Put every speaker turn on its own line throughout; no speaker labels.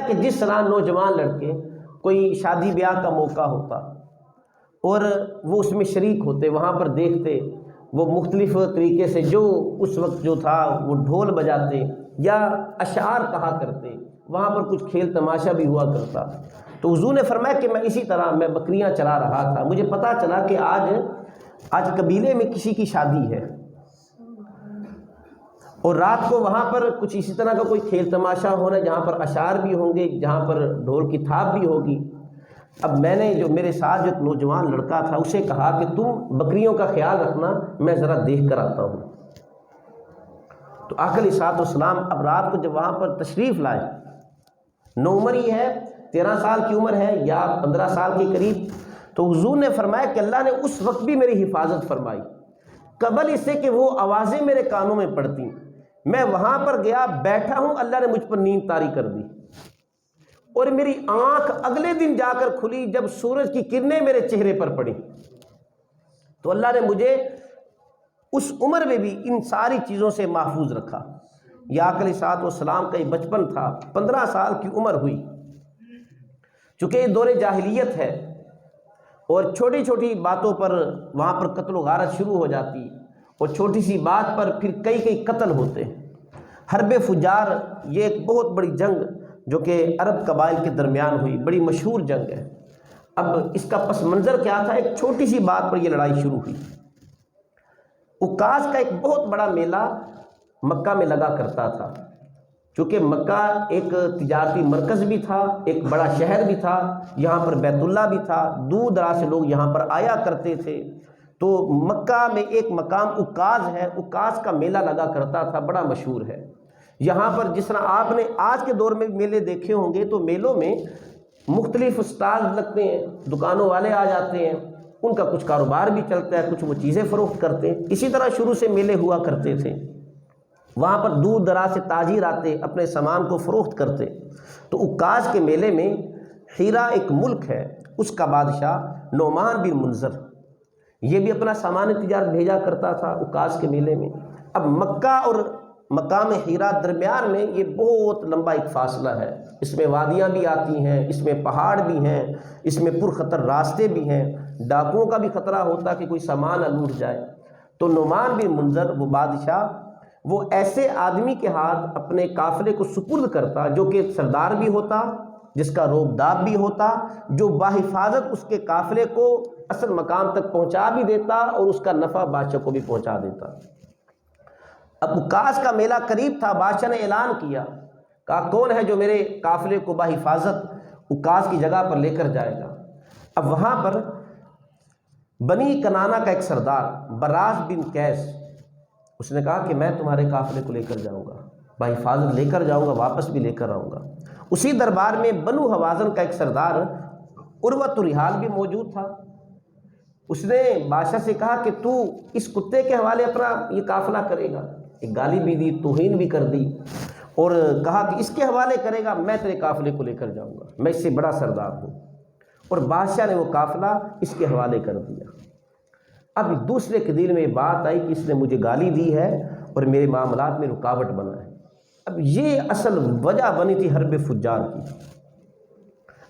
کہ جس طرح نوجوان لڑکے کوئی شادی بیاہ کا موقع ہوتا اور وہ اس میں شریک ہوتے، وہاں پر دیکھتے وہ مختلف طریقے سے جو اس وقت جو تھا وہ ڈھول بجاتے یا اشعار کہا کرتے، وہاں پر کچھ کھیل تماشا بھی ہوا کرتا۔ تو حضور نے فرمایا کہ میں اسی طرح میں بکریاں چلا رہا تھا، مجھے پتہ چلا کہ آج قبیلے میں کسی کی شادی ہے اور رات کو وہاں پر کچھ اسی طرح کا کوئی کھیل تماشا ہونا، جہاں پر اشعار بھی ہوں گے، جہاں پر ڈھول کی تھاپ بھی ہوگی۔ اب میں نے جو میرے ساتھ جو نوجوان لڑکا تھا اسے کہا کہ تم بکریوں کا خیال رکھنا، میں ذرا دیکھ کر آتا ہوں۔ تو آقا علیہ الصلوۃ والسلام اب رات کو جب وہاں پر تشریف لائے، نو عمر ہی ہے، 13 سال کی عمر ہے یا 15 سال کے قریب، تو حضور نے فرمایا کہ اللہ نے اس وقت بھی میری حفاظت فرمائی، قبل اس سے کہ وہ آوازیں میرے کانوں میں پڑتی۔ میں وہاں پر گیا، بیٹھا ہوں، اللہ نے مجھ پر نیند طاری کر دی، اور میری آنکھ اگلے دن جا کر کھلی جب سورج کی کرنیں میرے چہرے پر پڑی۔ تو اللہ نے مجھے اس عمر میں بھی ان ساری چیزوں سے محفوظ رکھا۔ یا آقا علیہ الصلوۃ والسلام کا یہ بچپن تھا، 15 سال کی عمر ہوئی، چونکہ یہ دور جاہلیت ہے اور چھوٹی چھوٹی باتوں پر وہاں پر قتل و غارت شروع ہو جاتی، اور چھوٹی سی بات پر پھر کئی قتل ہوتے۔ حرب فجار یہ ایک بہت بڑی جنگ جو کہ عرب قبائل کے درمیان ہوئی، بڑی مشہور جنگ ہے۔ اب اس کا پس منظر کیا تھا؟ ایک چھوٹی سی بات پر یہ لڑائی شروع ہوئی۔ عکاظ کا ایک بہت بڑا میلہ مکہ میں لگا کرتا تھا، چونکہ مکہ ایک تجارتی مرکز بھی تھا، ایک بڑا شہر بھی تھا، یہاں پر بیت اللہ بھی تھا، دور دراز سے لوگ یہاں پر آیا کرتے تھے۔ تو مکہ میں ایک مقام عکاظ ہے، عکاظ کا میلہ لگا کرتا تھا، بڑا مشہور ہے۔ یہاں پر جس طرح آپ نے آج کے دور میں میلے دیکھے ہوں گے، تو میلوں میں مختلف اسٹال لگتے ہیں، دکانوں والے آ جاتے ہیں، ان کا کچھ کاروبار بھی چلتا ہے، کچھ وہ چیزیں فروخت کرتے ہیں۔ اسی طرح شروع سے میلے ہوا کرتے تھے، وہاں پر دور دراز سے تاجر آتے، اپنے سامان کو فروخت کرتے۔ تو عکاظ کے میلے میں حیرہ ایک ملک ہے، اس کا بادشاہ نعمان بن منذر، یہ بھی اپنا سامان تجارت بھیجا کرتا تھا عکاظ کے میلے میں۔ اب مکہ اور مقام حیرہ درمیان میں یہ بہت لمبا ایک فاصلہ ہے، اس میں وادیاں بھی آتی ہیں، اس میں پہاڑ بھی ہیں، اس میں پرخطر راستے بھی ہیں، ڈاکوؤں کا بھی خطرہ ہوتا کہ کوئی سامان نہ لوٹ جائے۔ تو نعمان بن منذر وہ بادشاہ، وہ ایسے آدمی کے ہاتھ اپنے قافلے کو سپرد کرتا جو کہ سردار بھی ہوتا، جس کا روب داب بھی ہوتا، جو باحفاظت اس کے قافلے کو اصل مقام تک پہنچا بھی دیتا اور اس کا نفع بادشاہ کو بھی پہنچا دیتا۔ اب عکاظ کا میلہ قریب تھا، بادشاہ نے اعلان کیا، کہا کون ہے جو میرے قافلے کو باحفاظت عکاظ کی جگہ پر لے کر جائے گا۔ اب وہاں پر بنی کنانہ کا ایک سردار براز بن قیس، اس نے کہا کہ میں تمہارے قافلے کو لے کر جاؤں گا، باحفاظت لے کر جاؤں گا، واپس بھی لے کر آؤں گا۔ اسی دربار میں بنو حوازن کا ایک سردار عروۃ الرحال بھی موجود تھا۔ اس نے بادشاہ سے کہا کہ تو اس کتے کے حوالے اپنا یہ قافلہ کرے گا، ایک گالی بھی دی، توہین بھی کر دی، اور کہا کہ اس کے حوالے کرے گا، میں تیرے قافلے کو لے کر جاؤں گا، میں اس سے بڑا سردار ہوں۔ اور بادشاہ نے وہ قافلہ اس کے حوالے کر دیا۔ اب دوسرے کے دل میں یہ بات آئی کہ اس نے مجھے گالی دی ہے اور میرے معاملات میں رکاوٹ بنا ہے۔ اب یہ اصل وجہ بنی تھی حرب فجار کی۔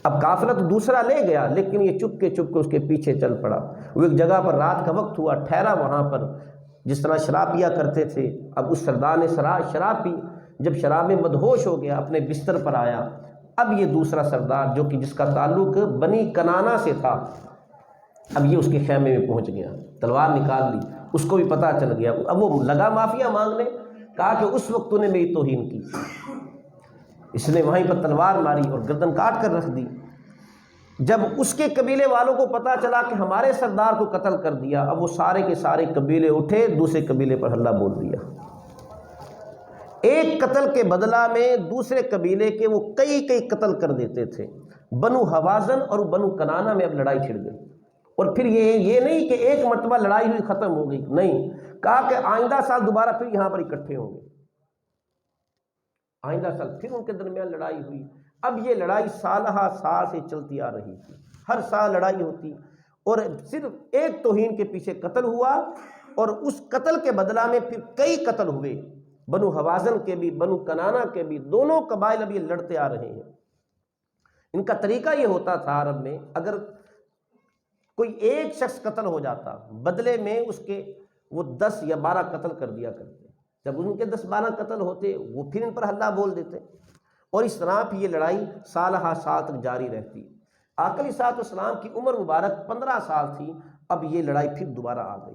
اب قافلہ تو دوسرا لے گیا، لیکن یہ چپ کے اس کے پیچھے چل پڑا۔ وہ ایک جگہ پر رات کا وقت ہوا، ٹھہرا وہاں پر، جس طرح شراب پیا کرتے تھے۔ اب اس سردار نے شراب پی، جب شراب میں مدہوش ہو گیا، اپنے بستر پر آیا۔ اب یہ دوسرا سردار جو کہ جس کا تعلق بنی کنانہ سے تھا، اب یہ اس کے خیمے میں پہنچ گیا، تلوار نکال لی، اس کو بھی پتہ چل گیا۔ اب وہ لگا معافیا مانگنے، کہا کہ اس وقت تو نے میری توہین کی۔ اس نے وہیں پر تلوار ماری اور گردن کاٹ کر رکھ دی۔ جب اس کے قبیلے والوں کو پتہ چلا کہ ہمارے سردار کو قتل کر دیا، اب وہ سارے کے سارے قبیلے اٹھے، دوسرے قبیلے پر حملہ بول دیا۔ ایک قتل کے بدلہ میں دوسرے قبیلے کے وہ کئی قتل کر دیتے تھے۔ بنو حوازن اور بنو کنانہ میں اب لڑائی چھڑ گئی۔ اور پھر یہ نہیں کہ ایک مرتبہ لڑائی ہوئی ختم ہو گئی، نہیں، کہا کہ آئندہ سال دوبارہ پھر یہاں پر اکٹھے ہوں گے۔ آئندہ سال پھر ان کے درمیان لڑائی ہوئی۔ اب یہ لڑائی سالہ سال سے چلتی آ رہی تھی، ہر سال لڑائی ہوتی، اور صرف ایک توہین کے پیچھے قتل ہوا، اور اس قتل کے بدلہ میں پھر کئی قتل ہوئے، بنو حوازن کے بھی، بنو کنانہ کے بھی، دونوں قبائل اب یہ لڑتے آ رہے ہیں۔ ان کا طریقہ یہ ہوتا تھا عرب میں، اگر کوئی ایک شخص قتل ہو جاتا، بدلے میں اس کے وہ 10 یا 12 قتل کر دیا کرتے، جب ان کے 10-12 قتل ہوتے وہ پھر ان پر حملہ بول دیتے، اور اس طرح پھر یہ لڑائی سالہ سال تک جاری رہتی۔ آقا علیہ الصلوۃ والسلام کی عمر مبارک 15 سال تھی، اب یہ لڑائی پھر دوبارہ آ گئی۔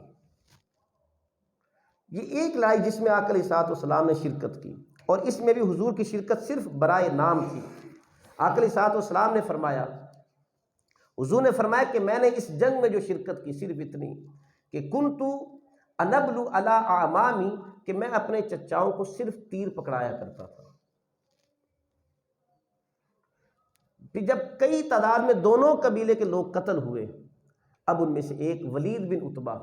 یہ ایک لڑائی جس میں آقا علیہ الصلوۃ والسلام نے شرکت کی، اور اس میں بھی حضور کی شرکت صرف برائے نام تھی۔ آقا علیہ الصلوۃ والسلام نے فرمایا، حضور نے فرمایا کہ میں نے اس جنگ میں جو شرکت کی صرف اتنی کہ کنتو انبلو علی اعمامی، کہ میں اپنے چچاؤں کو صرف تیر پکڑایا کرتا تھا۔ پھر جب کئی تعداد میں دونوں قبیلے کے لوگ قتل ہوئے، اب ان میں سے ایک ولید بن عتبہ،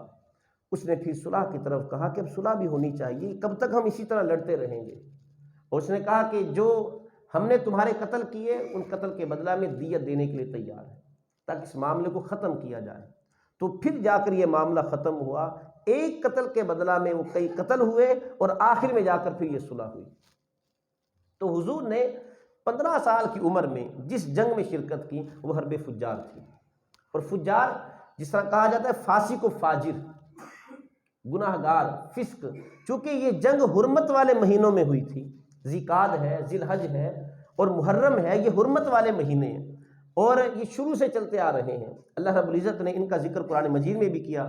اس نے پھر صلح کی طرف کہا کہ اب صلح بھی ہونی چاہیے، کب تک ہم اسی طرح لڑتے رہیں گے؟ اور اس نے کہا کہ جو ہم نے تمہارے قتل کیے ان قتل کے بدلہ میں دیت دینے کے لیے تیار ہے، تاکہ اس معاملے کو ختم کیا جائے۔ تو پھر جا کر یہ معاملہ ختم ہوا، ایک قتل کے بدلہ میں وہ کئی قتل ہوئے، اور آخر میں جا کر پھر یہ صلح ہوئی۔ تو حضور نے 15 سال کی عمر میں جس جنگ میں شرکت کی وہ حرب فجار تھی، اور فجار جس طرح کہا جاتا ہے فاسق و فاجر، گناہ گار، فسق، چونکہ یہ جنگ حرمت والے مہینوں میں ہوئی تھی، ذیقعد ہے، ذی الحج ہے اور محرم ہے، یہ حرمت والے مہینے ہیں، اور یہ شروع سے چلتے آ رہے ہیں۔ اللہ رب العزت نے ان کا ذکر قرآن مجید میں بھی کیا۔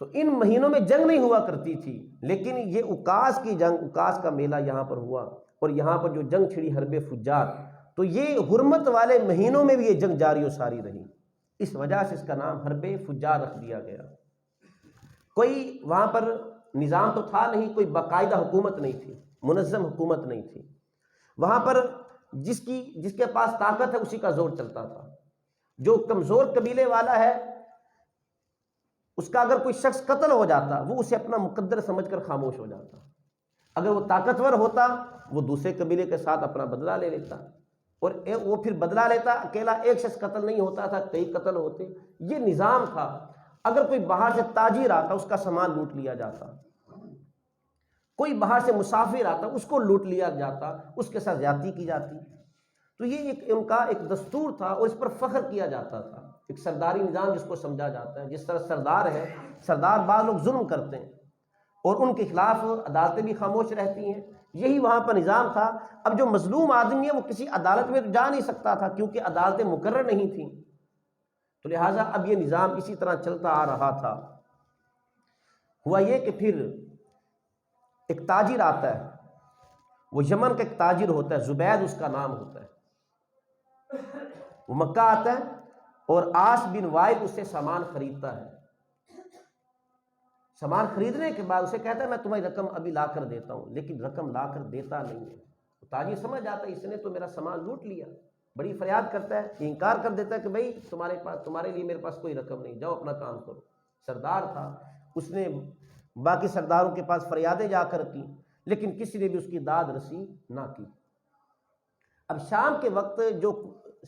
تو ان مہینوں میں جنگ نہیں ہوا کرتی تھی، لیکن یہ اکاس کی جنگ، اکاس کا میلہ یہاں پر ہوا، اور یہاں پر جو جنگ چھڑی حرب فجار، تو یہ حرمت والے مہینوں میں بھی یہ جنگ جاری و ساری رہی، اس وجہ سے اس کا نام حرب فجار رکھ دیا گیا۔ کوئی وہاں پر نظام تو تھا نہیں، کوئی باقاعدہ حکومت نہیں تھی، منظم حکومت نہیں تھی، وہاں پر جس کے پاس طاقت ہے اسی کا زور چلتا تھا۔ جو کمزور قبیلے والا ہے اس کا اگر کوئی شخص قتل ہو جاتا وہ اسے اپنا مقدر سمجھ کر خاموش ہو جاتا، اگر وہ طاقتور ہوتا وہ دوسرے قبیلے کے ساتھ اپنا بدلہ لے لیتا، اور وہ پھر بدلہ لیتا، اکیلا ایک شخص قتل نہیں ہوتا تھا، کئی قتل ہوتے، یہ نظام تھا۔ اگر کوئی باہر سے تاجر آتا اس کا سامان لوٹ لیا جاتا، کوئی باہر سے مسافر آتا اس کو لوٹ لیا جاتا، اس کے ساتھ زیادتی کی جاتی۔ تو یہ ان کا ایک دستور تھا، اور اس پر فخر کیا جاتا تھا، ایک سرداری نظام جس کو سمجھا جاتا ہے۔ جس طرح سردار ہے، سردار بعض لوگ ظلم کرتے ہیں اور ان کے خلاف عدالتیں بھی خاموش رہتی ہیں، یہی وہاں پر نظام تھا۔ اب جو مظلوم آدمی ہے وہ کسی عدالت میں تو جا نہیں سکتا تھا، کیونکہ عدالتیں مقرر نہیں تھیں، تو لہٰذا اب یہ نظام اسی طرح چلتا آ رہا تھا۔ ہوا یہ کہ پھر ایک تاجر آتا ہے، وہ یمن کا ایک تاجر ہوتا ہے، زبید اس کا نام ہوتا ہے، وہ مکہ آتا ہے اور عاص بن وائل اس سے سامان خریدتا ہے۔ سامان خریدنے کے بعد اسے کہتا ہے میں تمہاری رقم ابھی لا کر دیتا ہوں، لیکن رقم لا کر دیتا نہیں ہے۔ تو تاجر سمجھ جاتا ہے اس نے تو میرا سامان لوٹ لیا، بڑی فریاد کرتا ہے، انکار کر دیتا ہے کہ بھائی تمہارے لیے میرے پاس کوئی رقم نہیں، جاؤ اپنا کام کرو۔ سردار تھا، اس نے باقی سرداروں کے پاس فریادیں جا کر کی، لیکن کسی نے بھی اس کی داد رسی نہ کی۔ اب شام کے وقت جو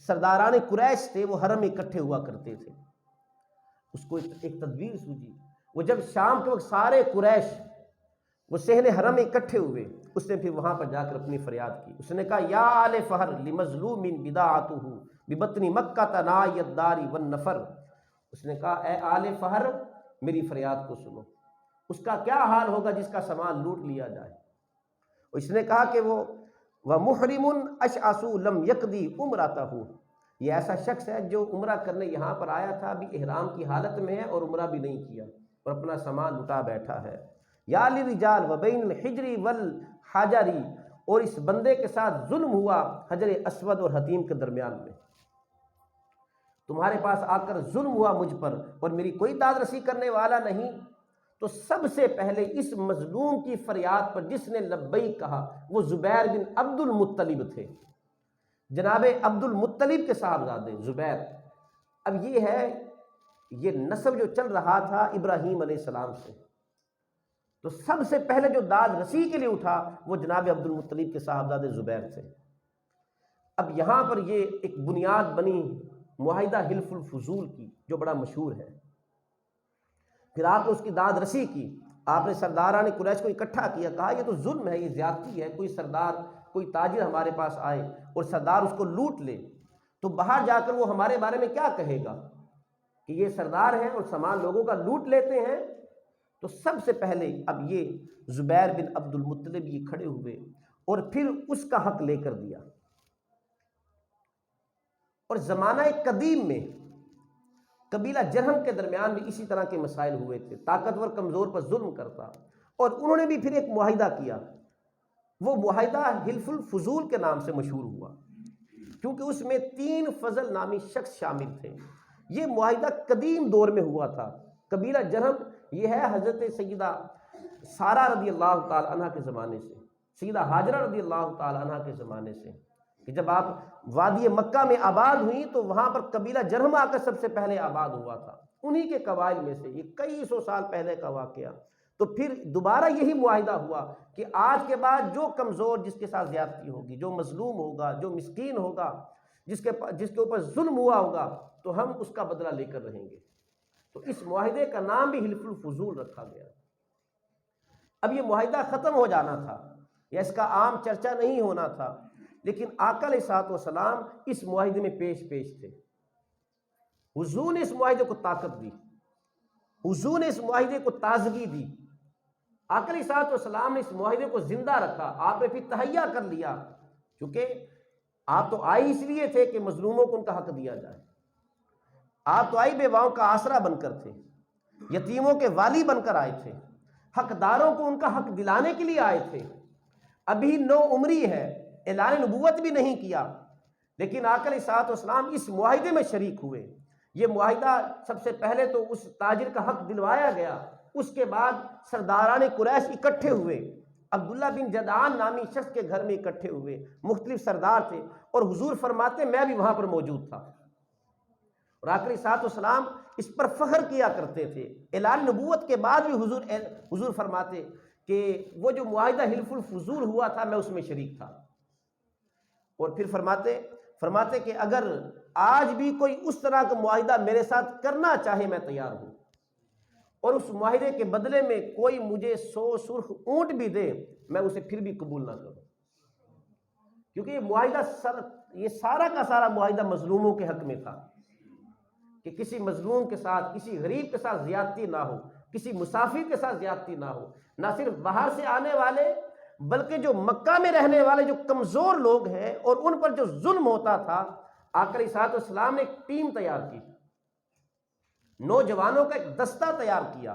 سرداران قریش تھے وہ حرم میں اکٹھے ہوا کرتے تھے، اس کو ایک تدبیر سوجی، وہ جب شام کے وقت سارے قریش وہ صحن حرم میں اکٹھے ہوئے، اس نے پھر وہاں پر جا کر اپنی فریاد کی۔ اس نے کہا یا آل فہر لمظلوم بداعتہ ببطن مکہ تنائی الدار والنفر، اس نے کہا اے آل فہر میری فریاد کو سنو، اس کا کیا حال ہوگا جس کا سامان لوٹ لیا جائے۔ اس نے کہا کہ وہ وَمُحْرِمٌ أَشْعَثُ لَمْ يَقْضِ عُمْرَتَهُ، یہ ایسا شخص ہے جو عمرہ کرنے یہاں پر آیا تھا، ابھی احرام کی حالت میں ہے اور عمرہ بھی نہیں کیا اور اپنا سامان لٹا بیٹھا ہے۔ یا لِرِجَالِ وَبَيْنِ الْحِجْرِ وَالْحَجَرِ، اور اس بندے کے ساتھ ظلم ہوا حجر اسود اور حتیم کے درمیان میں، تمہارے پاس آ کر ظلم ہوا مجھ پر اور میری کوئی داد رسی کرنے والا نہیں۔ تو سب سے پہلے اس مظلوم کی فریاد پر جس نے لبیک کہا وہ زبیر بن عبد المطلب تھے، جناب عبد المطلب کے صاحبزادے زبیر۔ اب یہ ہے یہ نسب جو چل رہا تھا ابراہیم علیہ السلام سے، تو سب سے پہلے جو داد رسی کے لیے اٹھا وہ جناب عبد المطلب کے صاحبزادے زبیر تھے۔ اب یہاں پر یہ ایک بنیاد بنی معاہدہ حلف الفضول کی جو بڑا مشہور ہے۔ پھر آپ نے اس کی داد رسی کی، آپ نے سرداران قریش کو اکٹھا کیا، کہا یہ تو ظلم ہے، یہ زیادتی ہے، کوئی سردار کوئی تاجر ہمارے پاس آئے اور سردار اس کو لوٹ لے تو باہر جا کر وہ ہمارے بارے میں کیا کہے گا کہ یہ سردار ہیں اور سامان لوگوں کا لوٹ لیتے ہیں. تو سب سے پہلے اب یہ زبیر بن عبد المطلب یہ کھڑے ہوئے اور پھر اس کا حق لے کر دیا. اور زمانہ قدیم میں قبیلہ جرہم کے درمیان بھی اسی طرح کے مسائل ہوئے تھے. طاقتور کمزور پر ظلم کرتا, اور انہوں نے بھی پھر ایک معاہدہ کیا. وہ معاہدہ حلف الفضول کے نام سے مشہور ہوا کیونکہ اس میں 3 فضل نامی شخص شامل تھے. یہ معاہدہ قدیم دور میں ہوا تھا. قبیلہ جرہم یہ ہے حضرت سیدہ سارہ رضی اللہ تعالی عنہ کے زمانے سے, سیدہ ہاجرہ رضی اللہ تعالی عنہ کے زمانے سے, کہ جب آپ وادی مکہ میں آباد ہوئی تو وہاں پر قبیلہ جرہم آ کر سب سے پہلے آباد ہوا تھا. انہی کے قبائل میں سے, یہ کئی سو سال پہلے کا واقعہ. تو پھر دوبارہ یہی معاہدہ ہوا کہ آج کے بعد جو کمزور جس کے ساتھ زیادتی ہوگی, جو مظلوم ہوگا, جو مسکین ہوگا, جس کے اوپر ظلم ہوا ہوگا, تو ہم اس کا بدلہ لے کر رہیں گے. تو اس معاہدے کا نام بھی حلف الفضول رکھا گیا. اب یہ معاہدہ ختم ہو جانا تھا یا اس کا عام چرچا نہیں ہونا تھا, لیکن آقا علیہ الصلوۃ والسلام اس معاہدے میں پیش تھے. حضور نے اس معاہدے کو طاقت دی, حضور نے اس معاہدے کو تازگی دی. آقا علیہ الصلوۃ والسلام نے اس معاہدے کو زندہ رکھا. آپ نے پھر تہیہ کر لیا, کیونکہ آپ تو آئے اس لیے تھے کہ مظلوموں کو ان کا حق دیا جائے. آپ تو آئی بیواؤں کا آسرا بن کر تھے, یتیموں کے والی بن کر آئے تھے, حقداروں کو ان کا حق دلانے کے لیے آئے تھے. ابھی 9 عمری ہے, اعلان نبوت بھی نہیں کیا, لیکن آقا علیہ الصلوۃ والسلام اس معاہدے میں شریک ہوئے. یہ معاہدہ سب سے پہلے تو اس تاجر کا حق دلوایا گیا, اس کے بعد سرداران قریش اکٹھے ہوئے. عبداللہ بن جدعان نامی شخص کے گھر میں اکٹھے ہوئے, مختلف سردار تھے, اور حضور فرماتے میں بھی وہاں پر موجود تھا. اور آقا علیہ الصلوۃ والسلام اس پر فخر کیا کرتے تھے. اعلان نبوت کے بعد بھی حضور فرماتے کہ وہ جو معاہدہ حلف الفضول ہوا تھا میں اس میں شریک تھا. اور پھر فرماتے کہ اگر آج بھی کوئی اس طرح کا معاہدہ میرے ساتھ کرنا چاہے میں تیار ہوں, اور اس معاہدے کے بدلے میں کوئی مجھے 100 سرخ اونٹ بھی دے میں اسے پھر بھی قبول نہ کروں. کیونکہ یہ معاہدہ یہ سارا کا سارا معاہدہ مظلوموں کے حق میں تھا کہ کسی مظلوم کے ساتھ, کسی غریب کے ساتھ زیادتی نہ ہو, کسی مسافر کے ساتھ زیادتی نہ ہو. نہ صرف باہر سے آنے والے بلکہ جو مکہ میں رہنے والے جو کمزور لوگ ہیں اور ان پر جو ظلم ہوتا تھا, آقا علیہ الصلوۃ والسلام نے ایک ٹیم تیار کی, نوجوانوں کا ایک دستہ تیار کیا,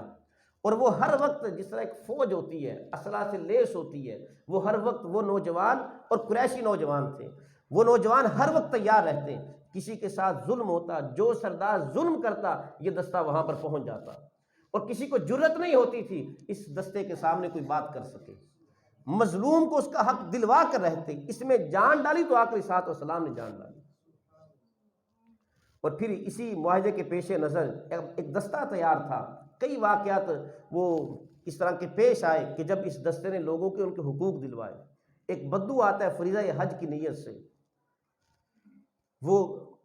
اور وہ ہر وقت جس طرح ایک فوج ہوتی ہے اسلحہ سے لیس ہوتی ہے, وہ ہر وقت وہ نوجوان, اور قریشی نوجوان تھے, وہ نوجوان ہر وقت تیار رہتے. کسی کے ساتھ ظلم ہوتا, جو سردار ظلم کرتا, یہ دستہ وہاں پر پہنچ جاتا, اور کسی کو جرت نہیں ہوتی تھی اس دستے کے سامنے کوئی بات کر سکے. مظلوم کو اس کا حق دلوا کر رہتے. اس میں جان ڈالی تو آقا علیہ الصلوۃ والسلام نے جان ڈالی. اور پھر اسی معاہدے کے پیش نظر ایک دستہ تیار تھا. کئی واقعات وہ اس طرح کے پیش آئے کہ جب اس دستے نے لوگوں کے ان کے حقوق دلوائے. ایک بدو آتا ہے فریضہ حج کی نیت سے, وہ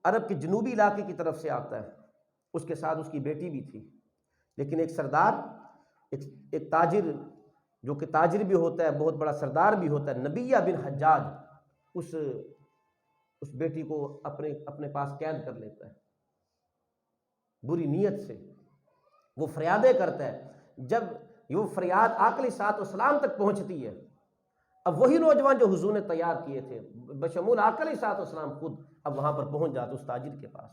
عرب کے جنوبی علاقے کی طرف سے آتا ہے, اس کے ساتھ اس کی بیٹی بھی تھی. لیکن ایک سردار, ایک تاجر جو کہ تاجر بھی ہوتا ہے, بہت بڑا سردار بھی ہوتا ہے, نبیہ بن حجاج, اس بیٹی کو اپنے پاس قید کر لیتا ہے بری نیت سے. وہ فریادیں کرتا ہے. جب یہ فریاد آقا علیہ الصلوۃ والسلام تک پہنچتی ہے, اب وہی نوجوان جو حضور نے تیار کیے تھے بشمول آقا علیہ الصلوۃ والسلام خود اب وہاں پر پہنچ جاتے اس تاجر کے پاس.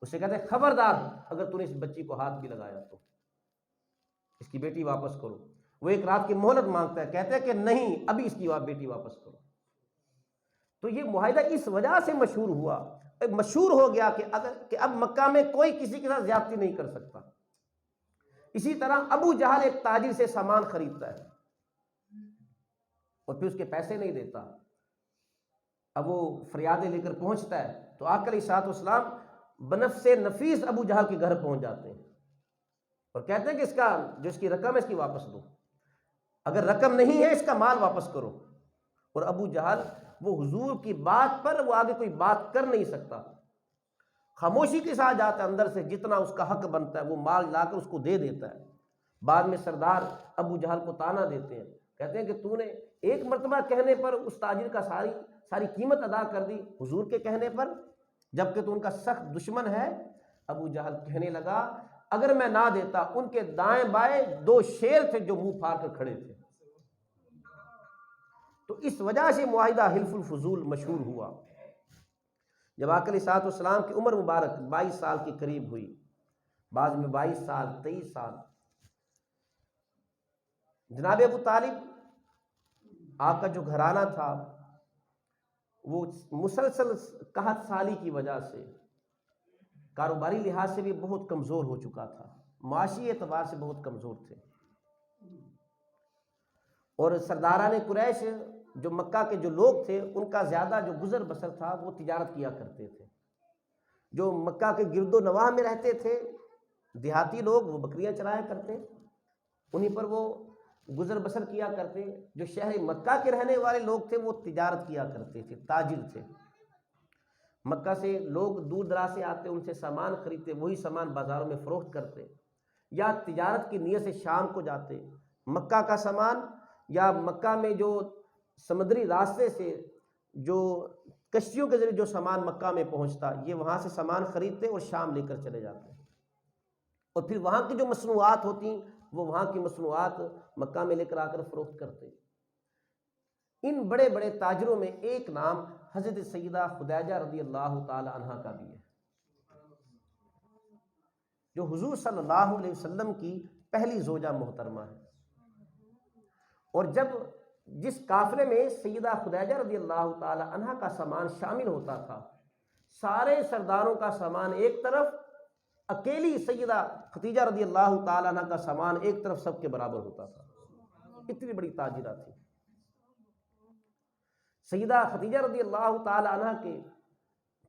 اس سے کہتے ہیں خبردار اگر تو نے اس بچی کو ہاتھ بھی لگایا تو اس کی بیٹی واپس کرو. وہ ایک رات کی مہلت مانگتا ہے, کہتے ہیں کہ نہیں ابھی اس کی بیٹی واپس کرو. تو یہ معاہدہ اس وجہ سے مشہور ہو گیا کہ اب مکہ میں کوئی کسی کے ساتھ زیادتی نہیں کر سکتا. اسی طرح ابو جہل ایک تاجر سے سامان خریدتا ہے اور پھر اس کے پیسے نہیں دیتا. اب وہ فریادیں لے کر پہنچتا ہے تو آقا علیہ الصلوۃ والسلام بنفس نفیس ابو جہل کے گھر پہنچ جاتے ہیں اور کہتے ہیں کہ اس کی رقم ہے اس کی واپس دو, اگر رقم نہیں ہے اس کا مال واپس کرو. اور ابو جہل وہ حضور کی بات پر وہ آگے کوئی بات کر نہیں سکتا, خاموشی کے ساتھ جاتا ہے, اندر سے جتنا اس کا حق بنتا ہے وہ مال لا کر اس کو دے دیتا ہے. بعد میں سردار ابو جہل کو تانا دیتے ہیں, کہتے ہیں کہ تو نے ایک مرتبہ کہنے پر اس تاجر کا ساری قیمت ادا کر دی حضور کے کہنے پر، جبکہ تو ان کا سخت دشمن ہے۔ ابو جہل کہنے لگا اگر میں نہ دیتا، ان کے دائیں بائیں 2 شیر تھے جو منہ پھاڑ کر کھڑے تھے۔ تو اس وجہ سے معاہدہ حلف الفضول مشہور ہوا۔ جب آقا علیہ الصلوۃ والسلام کی عمر مبارک 22 سال کے قریب ہوئی، بعض میں 22 سال 23 سال، جناب ابو طالب آپ کا جو گھرانہ تھا وہ مسلسل قحط سالی کی وجہ سے کاروباری لحاظ سے بھی بہت کمزور ہو چکا تھا، معاشی اعتبار سے بہت کمزور تھے، اور سرداران قریش جو مکہ کے جو لوگ تھے ان کا زیادہ جو گزر بسر تھا وہ تجارت کیا کرتے تھے۔ جو مکہ کے گرد و نواح میں رہتے تھے دیہاتی لوگ وہ بکریاں چرایا کرتے، انہیں پر وہ گزر بسر کیا کرتے۔ جو شہر مکہ کے رہنے والے لوگ تھے وہ تجارت کیا کرتے تھے، تاجر تھے۔ مکہ سے لوگ دور دراز سے آتے، ان سے سامان خریدتے، وہی سامان بازاروں میں فروخت کرتے، یا تجارت کی نیت سے شام کو جاتے۔ مکہ کا سامان یا مکہ میں جو سمندری راستے سے جو کشتیوں کے ذریعے جو سامان مکہ میں پہنچتا، یہ وہاں سے سامان خریدتے اور شام لے کر چلے جاتے، اور پھر وہاں کی جو مصنوعات ہوتی وہ وہاں کی مصنوعات مکہ میں لے کر آ کر فروخت کرتے۔ ان بڑے بڑے تاجروں میں ایک نام حضرت سیدہ خدیجہ رضی اللہ تعالی عنہا کا بھی ہے، جو حضور صلی اللہ علیہ وسلم کی پہلی زوجہ محترمہ ہے۔ اور جس قافلے میں سیدہ خدیجہ رضی اللہ تعالی عنہا کا سامان شامل ہوتا تھا، سارے سرداروں کا سامان ایک طرف، اکیلی سیدہ خدیجہ رضی اللہ تعالی عنہا کا سامان ایک طرف، سب کے برابر ہوتا تھا۔ اتنی بڑی تاجرہ تھی سیدہ خدیجہ رضی اللہ تعالی عنہا کے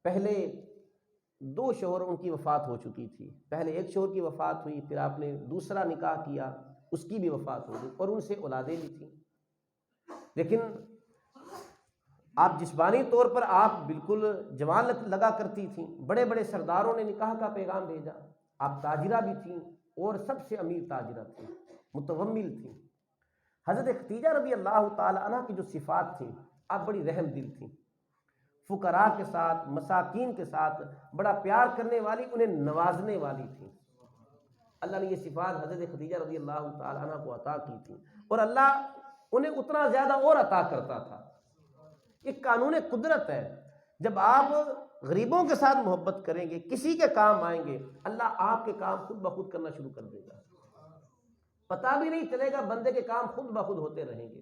پہلے 2 شوہر ان کی وفات ہو چکی تھی۔ پہلے ایک شوہر کی وفات ہوئی، پھر آپ نے دوسرا نکاح کیا، اس کی بھی وفات ہو گئی، اور ان سے اولادیں بھی تھیں، لیکن آپ جسمانی طور پر آپ بالکل جوان لگا کرتی تھیں۔ بڑے بڑے سرداروں نے نکاح کا پیغام بھیجا، آپ تاجرہ بھی تھیں اور سب سے امیر تاجرہ تھیں، متومل تھیں۔ حضرت خدیجہ رضی اللہ تعالی عنہ کی جو صفات تھیں، آپ بڑی رحم دل تھیں، فقراء کے ساتھ، مساکین کے ساتھ بڑا پیار کرنے والی، انہیں نوازنے والی تھیں۔ اللہ نے یہ صفات حضرت خدیجہ رضی اللہ تعالی عنہ کو عطا کی تھی، اور اللہ انہیں اتنا زیادہ اور عطا کرتا تھا۔ ایک قانون قدرت ہے، جب آپ غریبوں کے ساتھ محبت کریں گے، کسی کے کام آئیں گے، اللہ آپ کے کام خود بخود کرنا شروع کر دے گا، پتہ بھی نہیں چلے گا، بندے کے کام خود بخود ہوتے رہیں گے۔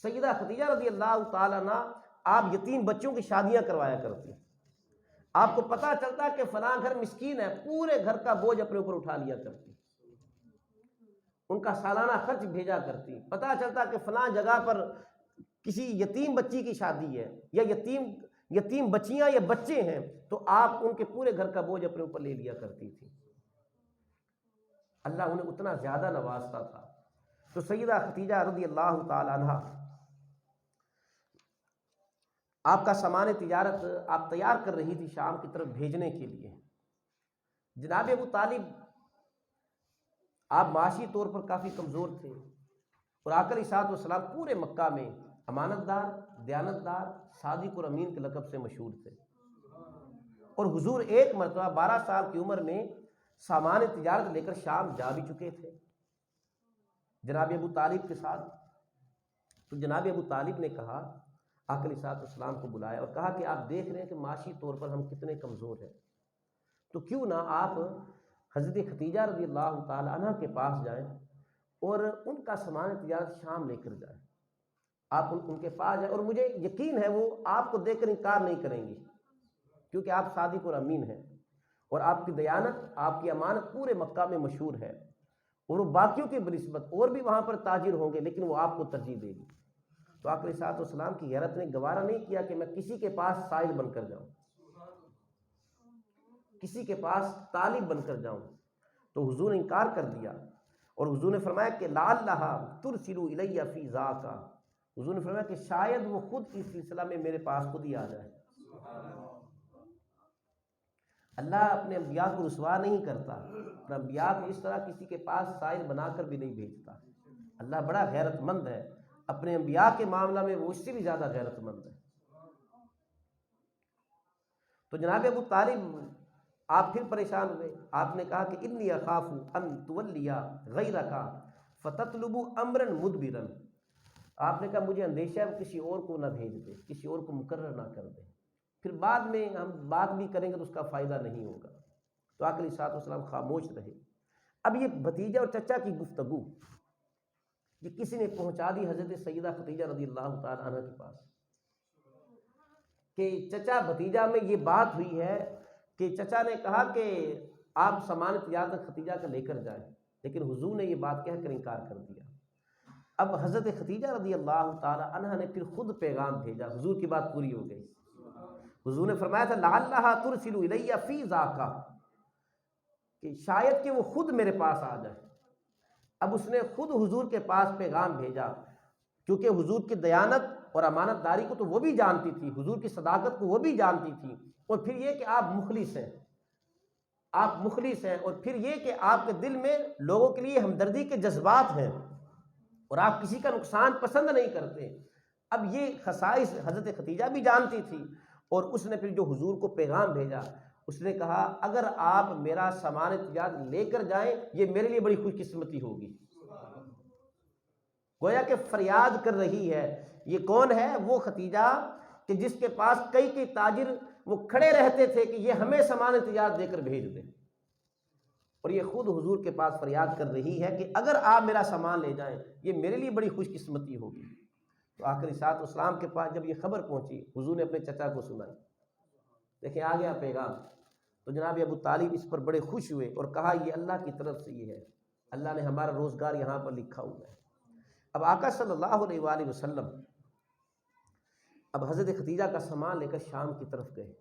سیدہ خدیجہ رضی اللہ تعالی عنہ آپ یتیم بچوں کی شادیاں کروایا کرتی، آپ کو پتہ چلتا کہ فلاں گھر مسکین ہے، پورے گھر کا بوجھ اپنے اوپر اٹھا لیا کرتی، ان کا سالانہ خرچ بھیجا کرتی۔ پتہ چلتا کہ فلاں جگہ پر کسی یتیم بچی کی شادی ہے، یا یتیم بچیاں یا بچے ہیں، تو آپ ان کے پورے گھر کا بوجھ اپنے اوپر لے لیا کرتی تھی۔ اللہ انہیں اتنا زیادہ نوازتا تھا۔ تو سیدہ خدیجہ رضی اللہ تعالی عنہ آپ کا سامان تجارت آپ تیار کر رہی تھی شام کی طرف بھیجنے کے لیے۔ جناب ابو طالب آپ معاشی طور پر کافی کمزور تھے، اور آقا علیہ الصلوۃ والسلام پورے مکہ میں امانت دار، دیانت دار، صادق اور امین کے لقب سے مشہور تھے، اور حضور ایک مرتبہ 12 سال کی عمر میں سامان تجارت لے کر شام جا بھی چکے تھے جناب ابو طالب کے ساتھ۔ تو جناب ابو طالب نے کہا، آقا علیہ الصلوۃ والسلام کو بلایا اور کہا کہ آپ دیکھ رہے ہیں کہ معاشی طور پر ہم کتنے کمزور ہیں، تو کیوں نہ آپ حضرت خدیجہ رضی اللہ تعالی عنہ کے پاس جائیں اور ان کا سامان تجارت شام لے کر جائیں۔ آپ ان کے پاس جائیں، اور مجھے یقین ہے وہ آپ کو دیکھ کر انکار نہیں کریں گی، کیونکہ آپ صادق اور امین ہیں، اور آپ کی دیانت، آپ کی امانت پورے مکہ میں مشہور ہے، اور وہ باقیوں کی بنسبت اور بھی وہاں پر تاجر ہوں گے، لیکن وہ آپ کو ترجیح دے گی۔ تو آقا علیہ الصلوۃ والسلام کی غیرت نے گوارا نہیں کیا کہ میں کسی کے پاس سائل بن کر جاؤں، کسی کے پاس طالب بن کر جاؤں، تو حضور نے انکار کر دیا، اور حضور نے فرمایا کہ لعلھا ترسل الی فی ذاک، حضور نے فرمایا کہ شاید وہ خود اس سلسلہ میں میرے پاس خود ہی آ جائے۔ اللہ اپنے انبیاء کو رسوا نہیں کرتا، اپنے انبیاء کو اس طرح کسی کے پاس سائل بنا کر بھی نہیں بھیجتا۔ اللہ بڑا غیرت مند ہے، اپنے انبیاء کے معاملہ میں وہ اس سے بھی زیادہ غیرت مند ہے۔ تو جناب ابو طالب آپ پھر پریشان ہوئے، آپ نے کہا کہ انی اخاف ان تولی غیرک فتطلب امرا مدبرا، آپ نے کہا مجھے اندیشہ ہے وہ کسی اور کو نہ بھیج دے، کسی اور کو مقرر نہ کر دے، پھر بعد میں ہم بات بھی کریں گے تو اس کا فائدہ نہیں ہوگا۔ تو آقا علیہ الصلوۃ والسلام خاموش رہے۔ اب یہ بھتیجا اور چچا کی گفتگو یہ کسی نے پہنچا دی حضرت سیدہ خدیجہ رضی اللہ تعالی عنہ کے پاس کہ چچا بھتیجا میں یہ بات ہوئی ہے کہ چچا نے کہا کہ آپ سامان تجارت خدیجہ کا لے کر جائیں، لیکن حضور نے یہ بات کہہ کر انکار کر دیا۔ اب حضرت خدیجہ رضی اللہ تعالی عنہ نے پھر خود پیغام بھیجا، حضور کی بات پوری ہو گئی۔ حضور نے فرمایا تھا لعلھا ترسل الی فی ذاک، کہ شاید کہ وہ خود میرے پاس آ جائے۔ اب اس نے خود حضور کے پاس پیغام بھیجا، کیونکہ حضور کی دیانت اور امانت داری کو تو وہ بھی جانتی تھی، حضور کی صداقت کو وہ بھی جانتی تھی، اور پھر یہ کہ آپ مخلص ہیں، آپ مخلص ہیں، اور پھر یہ کہ آپ کے دل میں لوگوں کے لیے ہمدردی کے جذبات ہیں اور آپ کسی کا نقصان پسند نہیں کرتے۔ اب یہ خصائص حضرت خدیجہ بھی جانتی تھی، اور اس نے پھر جو حضور کو پیغام بھیجا اس نے کہا اگر آپ میرا سامان تجارت لے کر جائیں یہ میرے لیے بڑی خوش قسمتی ہوگی۔ گویا کہ فریاد کر رہی ہے۔ یہ کون ہے؟ وہ خدیجہ کہ جس کے پاس کئی کئی تاجر وہ کھڑے رہتے تھے کہ یہ ہمیں سامان تجارت دے کر بھیج دیں، اور یہ خود حضور کے پاس فریاد کر رہی ہے کہ اگر آپ میرا سامان لے جائیں یہ میرے لیے بڑی خوش قسمتی ہوگی۔ تو آخری ساتھ اسلام کے پاس جب یہ خبر پہنچی حضور نے اپنے چچا کو سنائی، دیکھیں آ گیا پیغام۔ تو جناب ابو طالب اس پر بڑے خوش ہوئے اور کہا یہ اللہ کی طرف سے یہ ہے، اللہ نے ہمارا روزگار یہاں پر لکھا ہوا ہے۔ اب آقا صلی اللہ علیہ وآلہ وسلم اب حضرت خدیجہ کا سامان لے کر شام کی طرف گئے،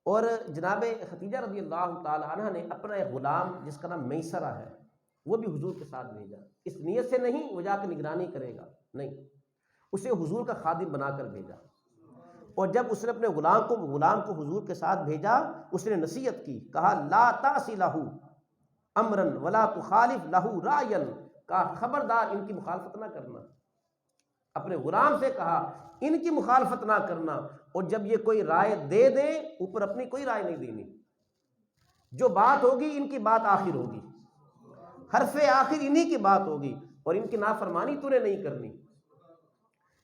اور جناب خدیجہ رضی اللہ تعالی عنہ نے اپنا ایک غلام جس کا نام میسرہ ہے وہ بھی حضور کے ساتھ بھیجا، اس نیت سے نہیں وہ جا کے نگرانی کرے گا، نہیں، اسے حضور کا خادم بنا کر بھیجا۔ اور جب اس نے اپنے غلام کو حضور کے ساتھ بھیجا اس نے نصیحت کی، کہا لا تعص لہ امرا ولا تخالف لہ رأیا، کہا خبردار ان کی مخالفت نہ کرنا، اپنے غلام سے کہا ان کی مخالفت نہ کرنا، اور جب یہ کوئی رائے دے دیں اوپر اپنی کوئی رائے نہیں دینی، جو بات ہوگی ان کی بات آخر ہوگی، حرف آخر انہی کی بات ہوگی، اور ان کی نافرمانی تو نے نہیں کرنی۔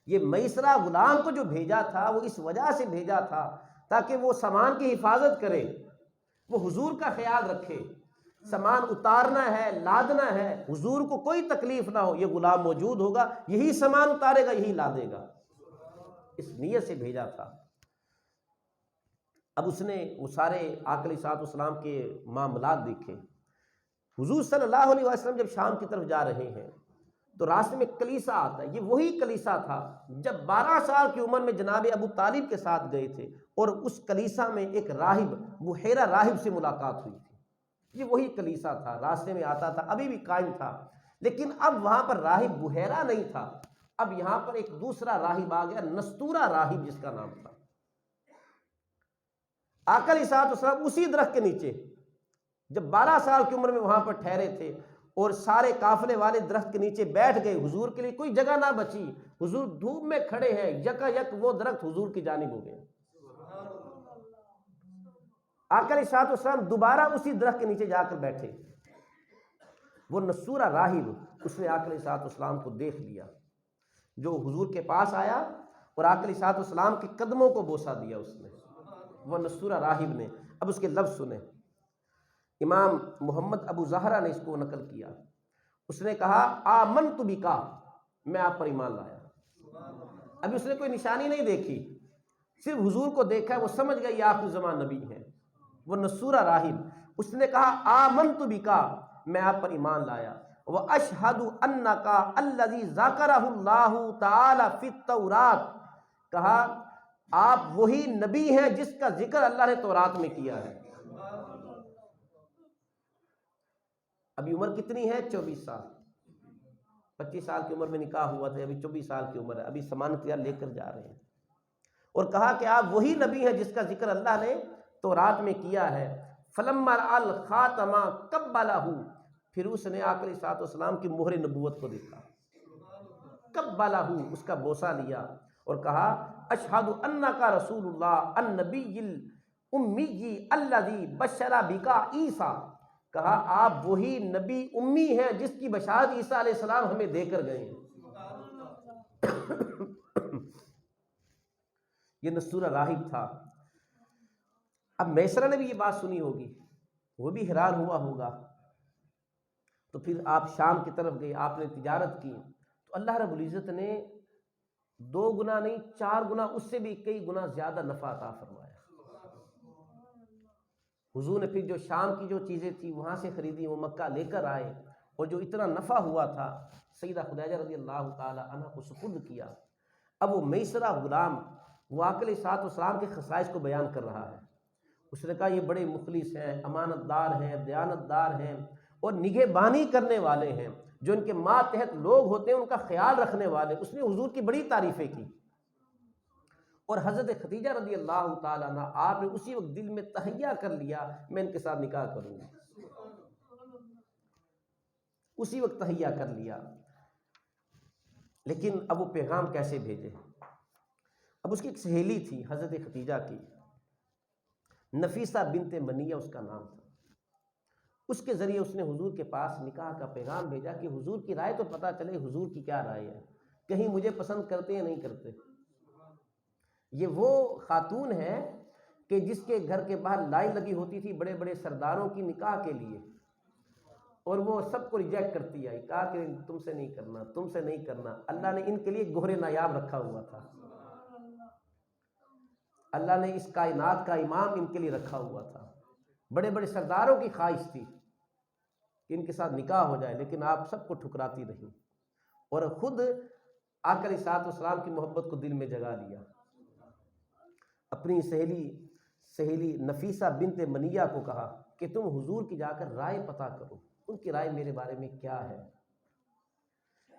یہ میسرہ غلام کو جو بھیجا تھا وہ اس وجہ سے بھیجا تھا تاکہ وہ سامان کی حفاظت کرے، وہ حضور کا خیال رکھے، سامان اتارنا ہے لادنا ہے حضور کو کوئی تکلیف نہ ہو، یہ غلام موجود ہوگا یہی سامان اتارے گا یہی لادے گا، اس نیت سے بھیجا تھا۔ اب اس نے وہ سارے آقا علیہ الصلوۃ والسلام کے معاملات دیکھے۔ حضور صلی اللہ علیہ وسلم جب شام کی طرف جا رہے ہیں تو راستے میں کلیسا آتا ہے، یہ وہی کلیسا تھا جب 12 سال کی عمر میں جناب ابو طالب کے ساتھ گئے تھے، اور اس کلیسا میں ایک راہب بحیرہ راہب سے ملاقات ہوئی تھی، یہ وہی کلیسا تھا، راستے میں آتا تھا، ابھی بھی قائم تھا، لیکن اب وہاں پر راہب بحیرہ نہیں تھا، اب یہاں پر ایک دوسرا راہب آ گیا، نستورہ راہب جس کا نام تھا۔ آقا علیہ الصلوۃ والسلام اسی درخت کے نیچے جب 12 سال کی عمر میں وہاں پر ٹھہرے تھے اور سارے قافلے والے درخت کے نیچے بیٹھ گئے، حضور کے لیے کوئی جگہ نہ بچی، حضور دھوپ میں کھڑے ہیں، یکا یک وہ درخت حضور کی جانب ہو گئے۔ آقا علیہ الصلوۃ والسلام دوبارہ اسی درخت کے نیچے جا کر بیٹھے، وہ نستورہ راہب اس نے آقا علیہ الصلوۃ والسلام کو دیکھ لیا، جو حضور کے پاس آیا اور آقا علیہ الصلوۃ والسلام کے قدموں کو بوسہ دیا اس نے، وہ نستورہ راہب نے۔ اب اس کے لفظ سنیں، امام محمد ابو زہرہ نے اس کو نقل کیا، اس نے کہا آمنت بک، میں آپ پر ایمان لایا۔ ابھی اس نے کوئی نشانی نہیں دیکھی، صرف حضور کو دیکھا ہے، وہ سمجھ گیا یہ آخر زمان نبی ہے، وہ نستورہ راہب۔ اس نے کہا آمنت بک، میں آپ پر ایمان لایا، وَأَشْهَدُ أَنَّكَ الَّذِي ذَكَرَهُ اللَّهُ تَعَالَى فِي التَّوْرَاةِ، کہا آپ وہی نبی ہیں جس کا ذکر اللہ نے تورات میں کیا ہے۔ ابھی عمر کتنی ہے؟ 24 سال، 25 سال کی عمر میں نکاح ہوا تھا، ابھی 24 سال کی عمر ہے، ابھی سامان تیار لے کر جا رہے ہیں، اور کہا کہ آپ وہی نبی ہیں جس کا ذکر اللہ نے تورات میں کیا ہے۔ فَلَمَّا رَأَى الْخَاتَمَ قَبَّلَهُ، پھر اس نے آقا علیہ الصلوۃ والسلام کی مہر نبوت کو دیکھا، فقبلہ، اس کا بوسہ لیا اور کہا اشہد انک رسول اللہ النبی الامی الذی بشر بک عیسیٰ، کہا آپ وہی نبی امی ہیں جس کی بشارت عیسیٰ علیہ السلام ہمیں دے کر گئے ہیں۔ یہ نستور راہب تھا۔ اب میسرہ نے بھی یہ بات سنی ہوگی، وہ بھی حیران ہوا ہوگا، تو پھر آپ شام کی طرف گئے، آپ نے تجارت کی، تو اللہ رب العزت نے 2 گنا نہیں 4 گنا، اس سے بھی کئی گنا زیادہ نفع عطا فرمایا۔ حضور نے پھر جو شام کی جو چیزیں تھی وہاں سے خریدی، وہ مکہ لے کر آئے، اور جو اتنا نفع ہوا تھا سیدہ خدیجہ رضی اللہ تعالی عنہ کو سپرد کیا۔ اب وہ میسرہ غلام وہ آقا علیہ الصلوۃ والسلام کے خصائص کو بیان کر رہا ہے۔ اس نے کہا یہ بڑے مخلص ہیں، امانت دار ہیں، دیانت دار ہیں، اور نگہبانی کرنے والے ہیں، جو ان کے ماتحت لوگ ہوتے ہیں ان کا خیال رکھنے والے۔ اس نے حضور کی بڑی تعریفیں کی، اور حضرت ختیجہ رضی اللہ تعالیٰ عنہ آپ نے اسی وقت دل میں تہیہ کر لیا میں ان کے ساتھ نکاح کروں گی، اسی وقت تہیہ کر لیا۔ لیکن اب وہ پیغام کیسے بھیجے؟ اب اس کی ایک سہیلی تھی حضرت ختیجہ کی، نفیسہ بنت منیہ اس کا نام تھا، اس کے ذریعے اس نے حضور کے پاس نکاح کا پیغام بھیجا کہ حضور کی رائے تو پتہ چلے، حضور کی کیا رائے ہے، کہیں مجھے پسند کرتے یا نہیں کرتے۔ یہ وہ خاتون ہے کہ جس کے گھر کے باہر لائن لگی ہوتی تھی بڑے بڑے سرداروں کی نکاح کے لیے، اور وہ سب کو ریجیکٹ کرتی آئی، کہا کہ تم سے نہیں کرنا، تم سے نہیں کرنا۔ اللہ نے ان کے لیے گوہر نایاب رکھا ہوا تھا، اللہ نے اس کائنات کا امام ان کے لیے رکھا ہوا تھا۔ بڑے بڑے سرداروں کی خواہش تھی کہ ان کے ساتھ نکاح ہو جائے، لیکن آپ سب کو ٹھکراتی رہی، اور خود آقا علیہ الصلوۃ والسلام کی محبت کو دل میں جگا لیا۔ اپنی سہیلی نفیسہ بنت منیہ کو کہا کہ تم حضور کی جا کر رائے پتہ کرو، ان کی رائے میرے بارے میں کیا ہے۔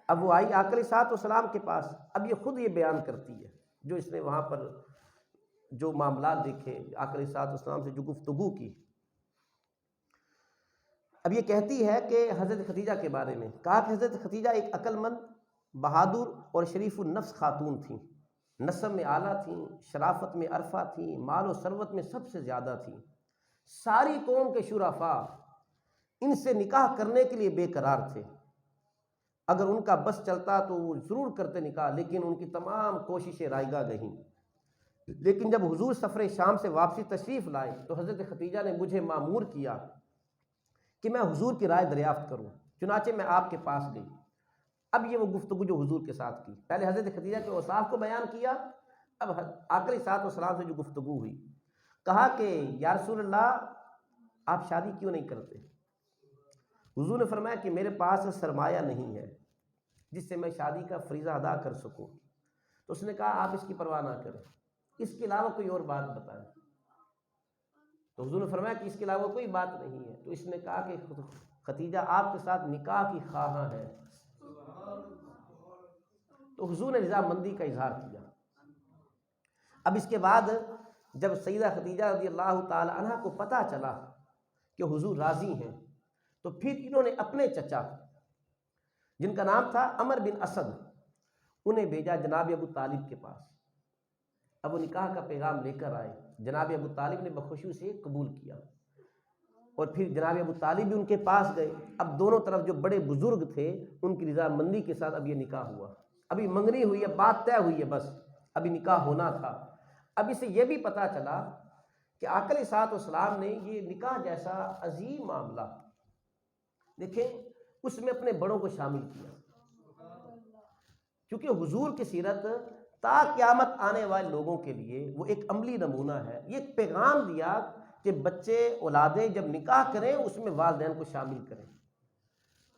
اب وہ آئی آقا علیہ الصلوۃ والسلام کے پاس، اب یہ خود یہ بیان کرتی ہے جو اس نے وہاں پر جو معاملات دیکھے، آقا علیہ الصلوۃ والسلام سے جو گفتگو کی۔ اب یہ کہتی ہے کہ حضرت ختیجہ کے بارے میں کہا کہ حضرت ختیجہ ایک عقل مند، بہادر اور شریف النفس خاتون تھیں، نسب میں اعلیٰ تھیں، شرافت میں عرفہ تھیں، مال و ثروت میں سب سے زیادہ تھیں۔ ساری قوم کے شرفاء ان سے نکاح کرنے کے لیے بے قرار تھے، اگر ان کا بس چلتا تو وہ ضرور کرتے نکاح، لیکن ان کی تمام کوششیں رائگاں گئیں۔ لیکن جب حضور سفر شام سے واپسی تشریف لائے تو حضرت ختیجہ نے مجھے مامور کیا کہ میں حضور کی رائے دریافت کروں، چنانچہ میں آپ کے پاس گئی۔ اب یہ وہ گفتگو جو حضور کے ساتھ کی، پہلے حضرت ختیجہ کے اوصاف کو بیان کیا، اب آقا علیہ الصلوۃ والسلام سے جو گفتگو ہوئی، کہا کہ یا رسول اللہ آپ شادی کیوں نہیں کرتے؟ حضور نے فرمایا کہ میرے پاس سرمایہ نہیں ہے جس سے میں شادی کا فریضہ ادا کر سکوں۔ تو اس نے کہا آپ اس کی پرواہ نہ کریں، اس کے علاوہ کوئی اور بات بتائیں۔ تو حضور نے فرمایا کہ اس کے علاوہ کوئی بات نہیں ہے۔ تو اس نے کہا کہ ختیجہ آپ کے ساتھ نکاح کی خواہاں ہے۔ تو حضور نے رضامندی کا اظہار کیا۔ اب اس کے بعد جب سیدہ ختیجہ رضی اللہ تعالی عنہ کو پتہ چلا کہ حضور راضی ہیں، تو پھر انہوں نے اپنے چچا جن کا نام تھا عمر بن اسد، انہیں بھیجا جناب ابو طالب کے پاس۔ اب وہ نکاح کا پیغام لے کر آئے، جناب ابو طالب نے بخوشی سے قبول کیا، اور پھر جناب ابو طالب بھی ان کے پاس گئے۔ اب دونوں طرف جو بڑے بزرگ تھے ان کی رضامندی کے ساتھ اب یہ نکاح ہوا، ابھی منگنی ہوئی ہے، بات طے ہوئی ہے، بس ابھی نکاح ہونا تھا۔ اب اسے یہ بھی پتہ چلا کہ آقا علیہ الصلوۃ والسلام نے یہ نکاح جیسا عظیم معاملہ، دیکھیں اس میں اپنے بڑوں کو شامل کیا، کیونکہ حضور کی سیرت تا قیامت آنے والے لوگوں کے لیے وہ ایک عملی نمونہ ہے۔ یہ ایک پیغام دیا کہ بچے اولادیں جب نکاح کریں اس میں والدین کو شامل کریں۔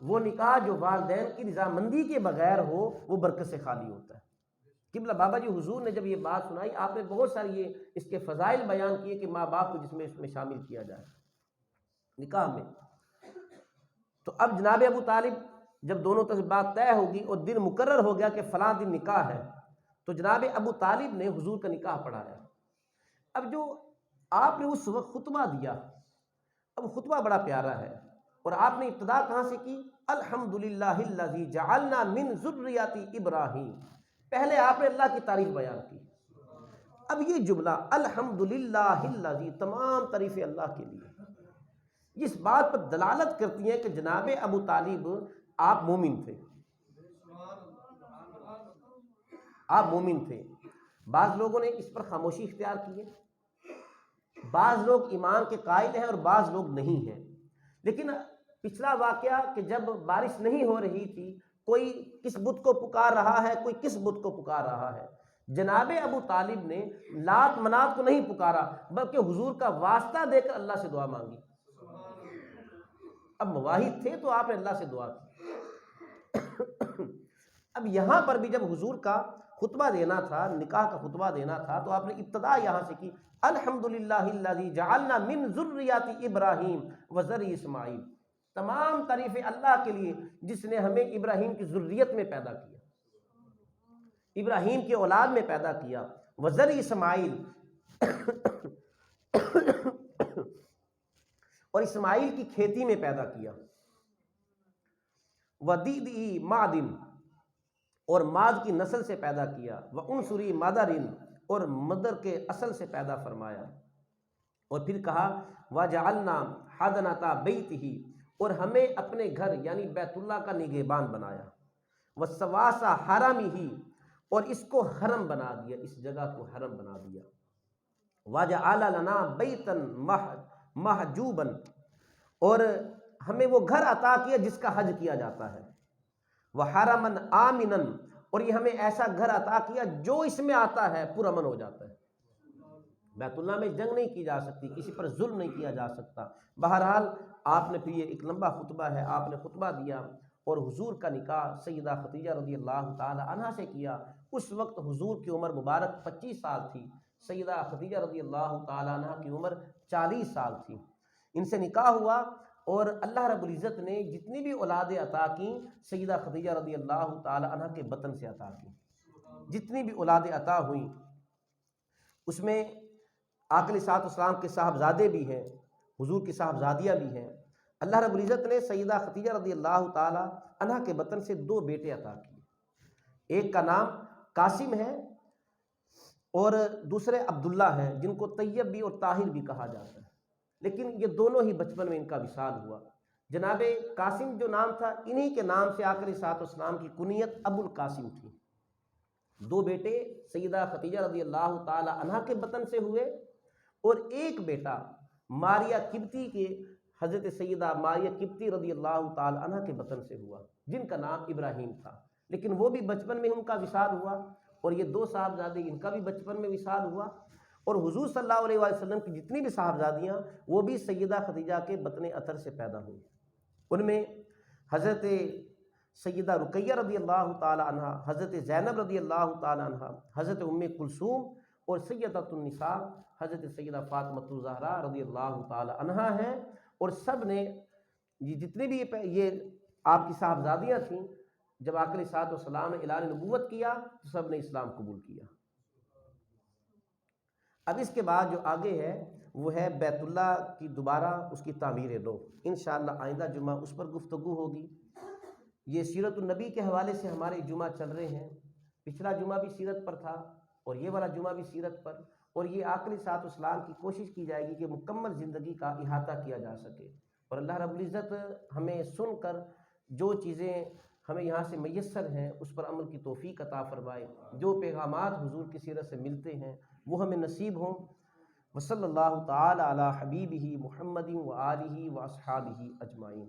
وہ نکاح جو والدین کی رضامندی کے بغیر ہو وہ برکت سے خالی ہوتا ہے۔ قبلہ بابا جی حضور نے جب یہ بات سنائی، آپ نے بہت ساری یہ اس کے فضائل بیان کیے کہ ماں باپ کو اس میں شامل کیا جائے نکاح میں۔ تو اب جناب ابو طالب جب دونوں طرف بات طے ہوگی اور دن مقرر ہو گیا کہ فلاں دن نکاح ہے، تو جناب ابو طالب نے حضور کا نکاح پڑھایا۔ اب جو آپ نے اس وقت خطبہ دیا، اب خطبہ بڑا پیارا ہے، اور آپ نے ابتدا کہاں سے کی؟ الحمدللہ الذی جعلنا من ذریات ابراہیم، پہلے آپ نے اللہ کی تعریف بیان کی۔ اب یہ جملہ الحمدللہ الذی، تمام تعریفیں اللہ کے لیے، اس بات پر دلالت کرتی ہیں کہ جناب ابو طالب آپ مومن تھے، آپ مومن تھے۔ بعض لوگوں نے اس پر خاموشی اختیار کی ہے، بعض لوگ ایمان کے قائل ہیں اور بعض لوگ نہیں ہیں۔ لیکن پچھلا واقعہ کہ جب بارش نہیں ہو رہی تھی، کوئی کس بت کو پکار رہا ہے، کوئی کس بت کو پکار رہا ہے، جناب ابو طالب نے لات منات کو نہیں پکارا بلکہ حضور کا واسطہ دے کر اللہ سے دعا مانگی۔ اب مواحد تھے تو آپ نے اللہ سے دعا کی۔ اب یہاں پر بھی جب حضور کا خطبہ دینا تھا، نکاح کا خطبہ دینا تھا، تو آپ نے ابتدا یہاں سے کی الحمدللہ الذی جعلنا من ذریات ابراہیم وذری اسماعیل، تمام تعریفیں اللہ کے لیے جس نے ہمیں ابراہیم کی ذریت میں پیدا کیا، ابراہیم کی اولاد میں پیدا کیا، وذری اسماعیل اور اسماعیل کی کھیتی میں پیدا کیا، ودیدی معدن اور ماد کی نسل سے پیدا کیا، وانصری مدرن اور مدر کے اصل سے پیدا فرمایا، اور پھر کہا وجعلنا حضنۃ بیتہ، اور ہمیں اپنے گھر یعنی بیت اللہ کا نگہبان بنایا، وسواس حرمہ اور اس کو حرم بنا دیا، اس جگہ کو حرم بنا دیا، وجعل لنا بیتا محجوبا اور ہمیں وہ گھر عطا کیا جس کا حج کیا جاتا ہے، وحرما آمنا اور یہ ہمیں ایسا گھر عطا کیا جو اس میں آتا ہے پرامن ہو جاتا ہے، بیت اللہ میں جنگ نہیں کی جا سکتی، کسی پر ظلم نہیں کیا جا سکتا۔ بہرحال آپ نے پھر یہ ایک لمبا خطبہ ہے، آپ نے خطبہ دیا اور حضور کا نکاح سیدہ خدیجہ رضی اللہ تعالی عنہا سے کیا۔ اس وقت حضور کی عمر مبارک 25 سال تھی، سیدہ خدیجہ رضی اللہ تعالی عنہا کی عمر 40 سال تھی۔ ان سے نکاح ہوا اور اللہ رب العزت نے جتنی بھی اولادیں عطا کیں سیدہ خدیجہ رضی اللہ تعالی عنہا کے بطن سے عطا کی، جتنی بھی اولادیں عطا ہوئیں اس میں آقا علیہ الصلوۃ والسلام کے صاحبزادے بھی ہیں، حضور کی صاحبزادیاں بھی ہیں۔ اللہ رب العزت نے سیدہ خدیجہ رضی اللہ تعالی عنہا کے بطن سے 2 بیٹے عطا کیے، ایک کا نام قاسم ہے اور دوسرے عبداللہ ہیں، جن کو طیب بھی اور طاہر بھی کہا جاتا ہے، لیکن یہ دونوں ہی بچپن میں ان کا وصال ہوا۔ جناب قاسم جو نام تھا، انہی کے نام سے آقا علیہ الصلوۃ والسلام کی کنیت ابو القاسم تھی۔ 2 بیٹے سیدہ خدیجہ رضی اللہ تعالی عنہا کے بطن سے ہوئے اور ایک بیٹا ماریہ قبطی کے حضرت سیدہ ماریہ قبطی رضی اللہ تعالی عنہا کے بطن سے ہوا، جن کا نام ابراہیم تھا، لیکن وہ بھی بچپن میں ان کا وصال ہوا، اور یہ 2 صاحبزادے ان کا بھی بچپن میں وصال ہوا، اور حضور صلی اللہ علیہ وسلم کی جتنی بھی صاحبزادیاں وہ بھی سیدہ خدیجہ کے بطن اطہر سے پیدا ہوئی۔ ان میں حضرت سیدہ رقیہ رضی اللہ تعالی عنہا، حضرت زینب رضی اللہ تعالی عنہا، حضرت ام کلثوم اور سیدۃ النساء حضرت سیدہ فاطمۃ الزہرا رضی اللہ تعالی عنہا ہیں، اور سب نے یہ جتنے بھی یہ آپ کی صاحبزادیاں تھیں، جب آقا علیہ الصلوۃ والسلام نے اعلان نبوت کیا تو سب نے اسلام قبول کیا۔ اب اس کے بعد جو آگے ہے وہ ہے بیت اللہ کی دوبارہ اس کی تعمیر نو، انشاءاللہ آئندہ جمعہ اس پر گفتگو ہوگی۔ یہ سیرت النبی کے حوالے سے ہمارے جمعہ چل رہے ہیں، پچھلا جمعہ بھی سیرت پر تھا اور یہ والا جمعہ بھی سیرت پر، اور یہ آقا علیہ الصلوۃ والسلام کی کوشش کی جائے گی کہ مکمل زندگی کا احاطہ کیا جا سکے، اور اللہ رب العزت ہمیں سن کر جو چیزیں ہمیں یہاں سے میسر ہیں اس پر عمل کی توفیق عطا فرمائے، جو پیغامات حضور کی سیرت سے ملتے ہیں وہ ہمیں نصیب ہوں۔ وصلی اللہ تعالی علی حبیبہ محمد و آلہ و اصحابہ اجمعین۔